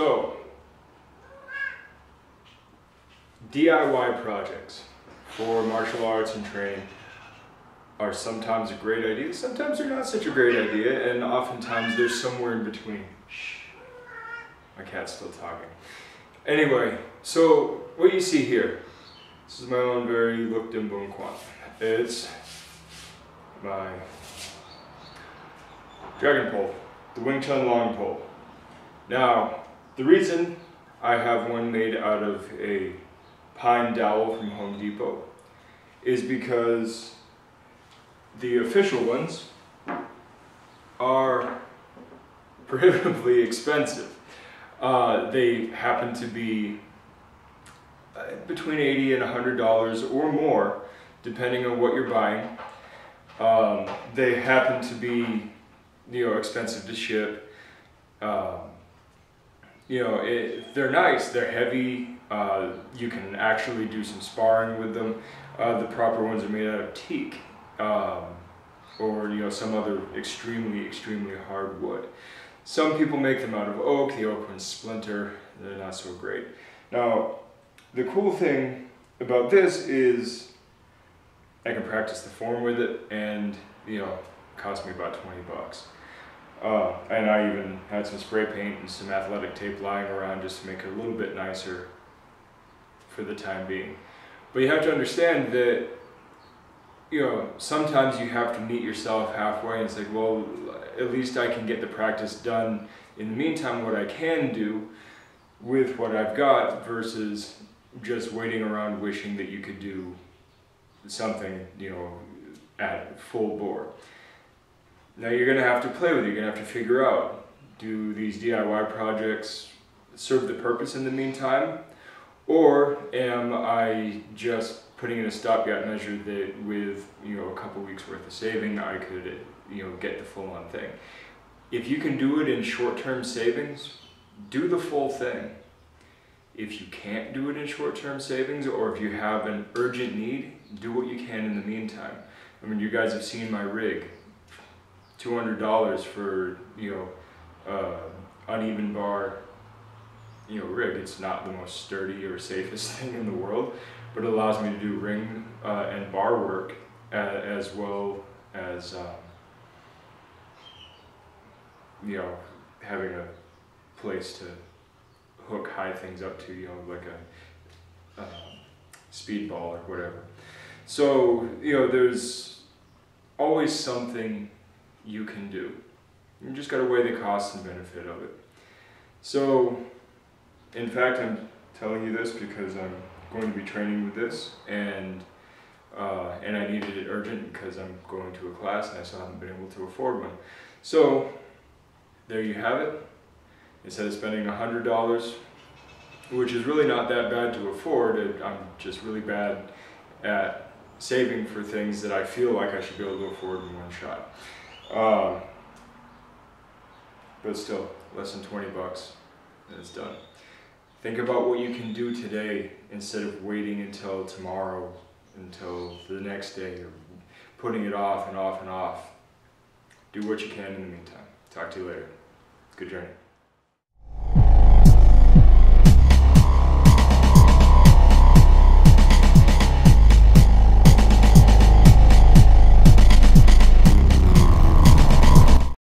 So, DIY projects for martial arts and training are sometimes a great idea, sometimes they're not such a great idea, and oftentimes they're somewhere in between. Shh. My cat's still talking. Anyway, so what you see here, this is my own very look dim boom quan. It's my dragon pole, the Wing Chun long pole. Now, the reason I have one made out of a pine dowel from Home Depot is because the official ones are prohibitively expensive. They happen to be between $80 and $100 or more, depending on what you're buying. They happen to be, expensive to ship. They're nice. They're heavy. You can actually do some sparring with them. The proper ones are made out of teak, or some other extremely hard wood. Some people make them out of oak. The oak ones splinter. They're not so great. Now, the cool thing about this is I can practice the form with it, and it cost me about 20 bucks. And I even had some spray paint and some athletic tape lying around just to make it a little bit nicer for the time being. But you have to understand that sometimes you have to meet yourself halfway, and it's like, well, at least I can get the practice done in the meantime, what I can do with what I've got, versus just waiting around wishing that you could do something, at full bore. Now you're going to have to play with it. You're going to have to figure out, do these DIY projects serve the purpose in the meantime, or am I just putting in a stopgap measure that with a couple weeks worth of saving I could get the full-on thing. If you can do it in short-term savings, do the full thing. If you can't do it in short-term savings, or if you have an urgent need, do what you can in the meantime. I mean, you guys have seen my rig. $200 for uneven bar rig. It's not the most sturdy or safest thing in the world, but it allows me to do ring and bar work as well as having a place to hook high things up to, like a speed ball or whatever. So there's always something you can do. You just got to weigh the cost and benefit of it. So, in fact, I'm telling you this because I'm going to be training with this, and I needed it urgent because I'm going to a class and I still haven't been able to afford one. So, there you have it. Instead of spending $100, which is really not that bad to afford, I'm just really bad at saving for things that I feel like I should be able to afford in one shot. But still, less than 20 bucks and it's done. Think about what you can do today instead of waiting until tomorrow, until the next day, or putting it off and off and off. Do what you can in the meantime. Talk to you later. Good journey.